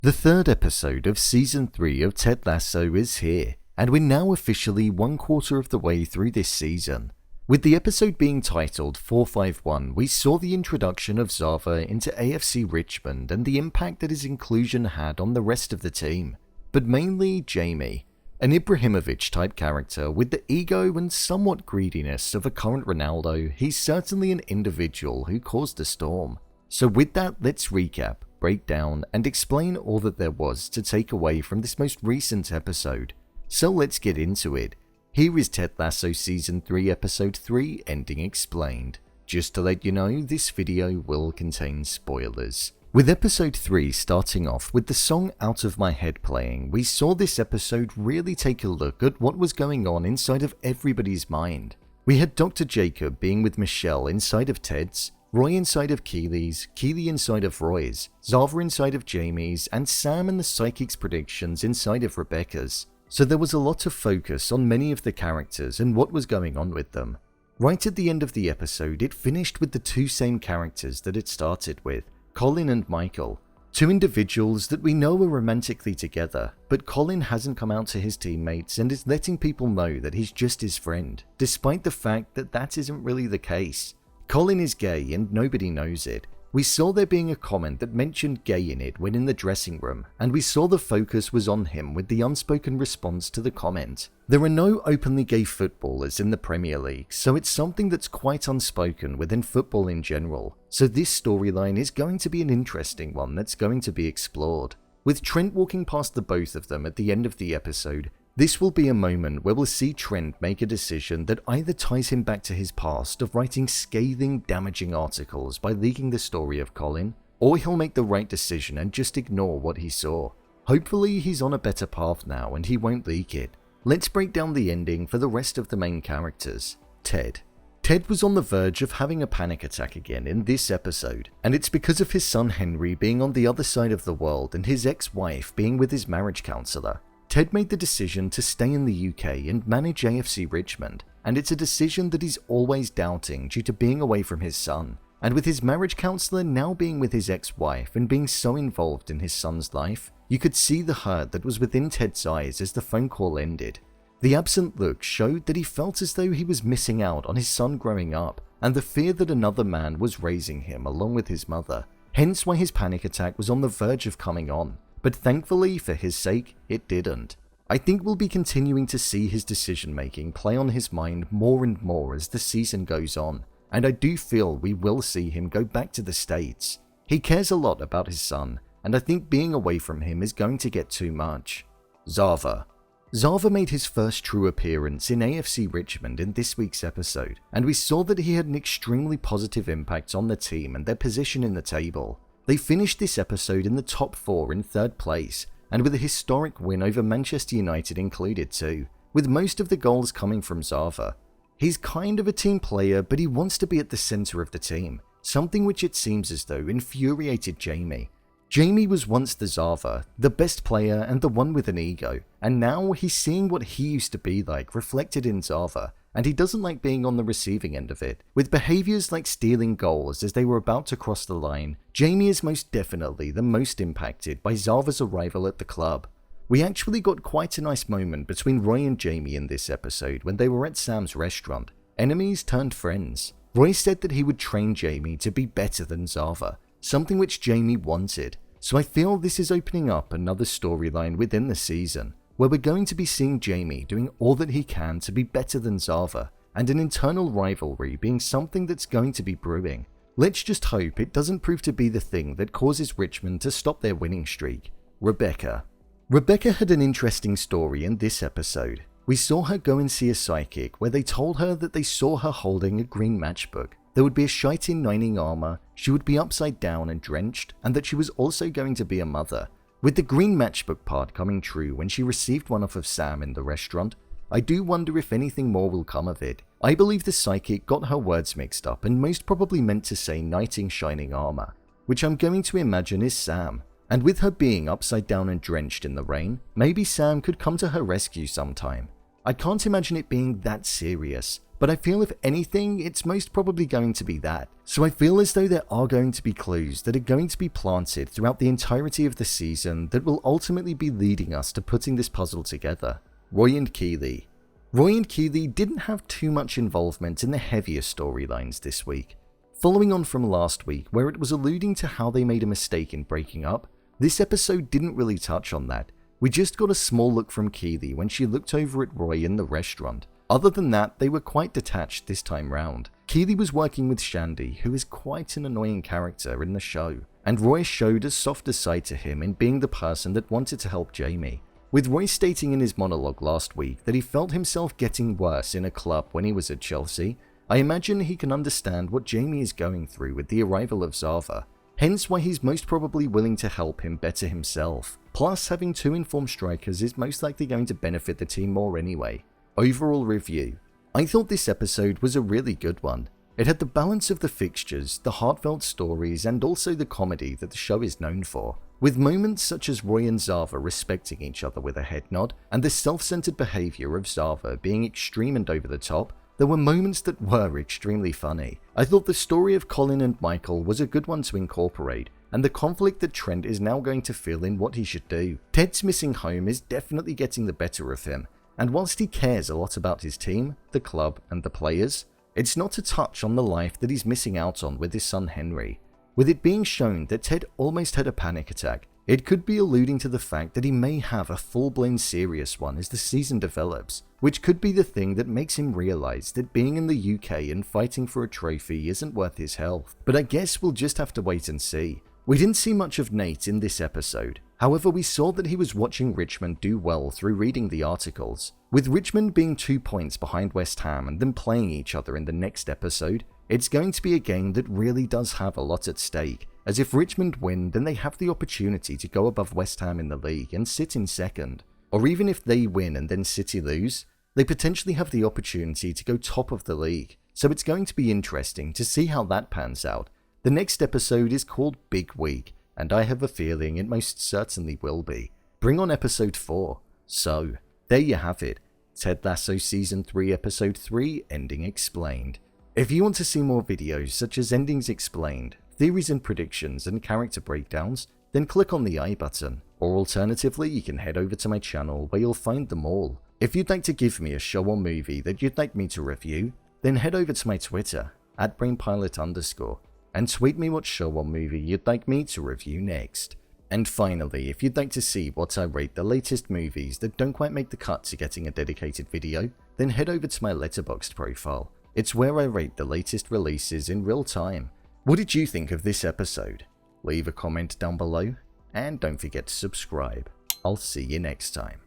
The third episode of Season 3 of Ted Lasso is here, and we're now officially 1/4 of the way through this season. With the episode being titled 451, we saw the introduction of Zava into AFC Richmond and the impact that his inclusion had on the rest of the team, but mainly Jamie, an Ibrahimovic-type character with the ego and somewhat greediness of a current Ronaldo. He's certainly an individual who caused a storm. So with that, let's recap, break down, and explain all that there was to take away from this most recent episode. So let's get into it. Here is Ted Lasso Season 3 Episode 3 Ending Explained. Just to let you know, this video will contain spoilers. With Episode 3 starting off with the song Out of My Head playing, we saw this episode really take a look at what was going on inside of everybody's mind. We had Dr. Jacob being with Michelle inside of Ted's, Roy inside of Keeley's, Keeley inside of Roy's, Zava inside of Jamie's, and Sam and the Psychic's predictions inside of Rebecca's. So there was a lot of focus on many of the characters and what was going on with them. Right at the end of the episode, it finished with the two same characters that it started with, Colin and Michael. Two individuals that we know are romantically together, but Colin hasn't come out to his teammates and is letting people know that he's just his friend, despite the fact that that isn't really the case. Colin is gay and nobody knows it. We saw there being a comment that mentioned gay in it when in the dressing room, and we saw the focus was on him with the unspoken response to the comment. There are no openly gay footballers in the Premier League, so it's something that's quite unspoken within football in general. So this storyline is going to be an interesting one that's going to be explored. With Trent walking past the both of them at the end of the episode, this will be a moment where we'll see Trent make a decision that either ties him back to his past of writing scathing, damaging articles by leaking the story of Colin, or he'll make the right decision and just ignore what he saw. Hopefully he's on a better path now and he won't leak it. Let's break down the ending for the rest of the main characters. Ted. Ted was on the verge of having a panic attack again in this episode, and it's because of his son Henry being on the other side of the world and his ex-wife being with his marriage counsellor. Ted made the decision to stay in the UK and manage AFC Richmond, and it's a decision that he's always doubting due to being away from his son, and with his marriage counsellor now being with his ex-wife and being so involved in his son's life, you could see the hurt that was within Ted's eyes as the phone call ended. The absent look showed that he felt as though he was missing out on his son growing up, and the fear that another man was raising him along with his mother, hence why his panic attack was on the verge of coming on. But thankfully, for his sake, it didn't. I think we'll be continuing to see his decision making play on his mind more and more as the season goes on, and I do feel we will see him go back to the States. He cares a lot about his son, and I think being away from him is going to get too much. Zava. Zava made his first true appearance in AFC Richmond in this week's episode, and we saw that he had an extremely positive impact on the team and their position in the table. They finished this episode in the top 4 in 3rd place, and with a historic win over Manchester United included too, with most of the goals coming from Zava. He's kind of a team player, but he wants to be at the centre of the team, something which it seems as though infuriated Jamie. Jamie was once the Zava, the best player and the one with an ego, and now he's seeing what he used to be like reflected in Zava, and he doesn't like being on the receiving end of it. With behaviours like stealing goals as they were about to cross the line, Jamie is most definitely the most impacted by Zava's arrival at the club. We actually got quite a nice moment between Roy and Jamie in this episode when they were at Sam's restaurant. Enemies turned friends. Roy said that he would train Jamie to be better than Zava, something which Jamie wanted. So I feel this is opening up another storyline within the season, where we're going to be seeing Jamie doing all that he can to be better than Zava, and an internal rivalry being something that's going to be brewing. Let's just hope it doesn't prove to be the thing that causes Richmond to stop their winning streak. Rebecca. Rebecca had an interesting story in this episode. We saw her go and see a psychic where they told her that they saw her holding a green matchbook. There would be a shite in knighting armour, she would be upside down and drenched, and that she was also going to be a mother. With the green matchbook part coming true when she received one off of Sam in the restaurant, I do wonder if anything more will come of it. I believe the psychic got her words mixed up and most probably meant to say knighting shining armour, which I'm going to imagine is Sam. And with her being upside down and drenched in the rain, maybe Sam could come to her rescue sometime. I can't imagine it being that serious, but I feel if anything, it's most probably going to be that. So I feel as though there are going to be clues that are going to be planted throughout the entirety of the season that will ultimately be leading us to putting this puzzle together. Roy and Keeley. Roy and Keeley didn't have too much involvement in the heavier storylines this week. Following on from last week, where it was alluding to how they made a mistake in breaking up, this episode didn't really touch on that. We just got a small look from Keeley when she looked over at Roy in the restaurant. Other than that, they were quite detached this time round. Keeley was working with Shandy, who is quite an annoying character in the show, and Roy showed a softer side to him in being the person that wanted to help Jamie. With Roy stating in his monologue last week that he felt himself getting worse in a club when he was at Chelsea, I imagine he can understand what Jamie is going through with the arrival of Zava, hence why he's most probably willing to help him better himself. Plus, having two informed strikers is most likely going to benefit the team more anyway. Overall review. I thought this episode was a really good one. It had the balance of the fixtures, the heartfelt stories, and also the comedy that the show is known for, with moments such as Roy and Zava respecting each other with a head nod, and the self-centered behavior of Zava being extreme and over the top. There were moments that were extremely funny. I thought the story of Colin and Michael was a good one to incorporate, and the conflict that Trent is now going to feel in what he should do. Ted's missing home is definitely getting the better of him, and whilst he cares a lot about his team, the club, and the players, it's not a touch on the life that he's missing out on with his son Henry. With it being shown that Ted almost had a panic attack, it could be alluding to the fact that he may have a full-blown serious one as the season develops, which could be the thing that makes him realise that being in the UK and fighting for a trophy isn't worth his health. But I guess we'll just have to wait and see. We didn't see much of Nate in this episode, however we saw that he was watching Richmond do well through reading the articles. With Richmond being 2 points behind West Ham and them playing each other in the next episode, it's going to be a game that really does have a lot at stake, as if Richmond win then they have the opportunity to go above West Ham in the league and sit in second, or even if they win and then City lose, they potentially have the opportunity to go top of the league, so it's going to be interesting to see how that pans out. The next episode is called Big Week, and I have a feeling it most certainly will be. Bring on episode 4. So, there you have it. Ted Lasso Season 3 Episode 3 Ending Explained. If you want to see more videos such as Endings Explained, theories and predictions, and character breakdowns, then click on the I button, or alternatively you can head over to my channel where you'll find them all. If you'd like to give me a show or movie that you'd like me to review, then head over to my Twitter, @brainpilot_, and tweet me what show or movie you'd like me to review next. And finally, if you'd like to see what I rate the latest movies that don't quite make the cut to getting a dedicated video, then head over to my Letterboxd profile. It's where I rate the latest releases in real time. What did you think of this episode? Leave a comment down below, and don't forget to subscribe. I'll see you next time.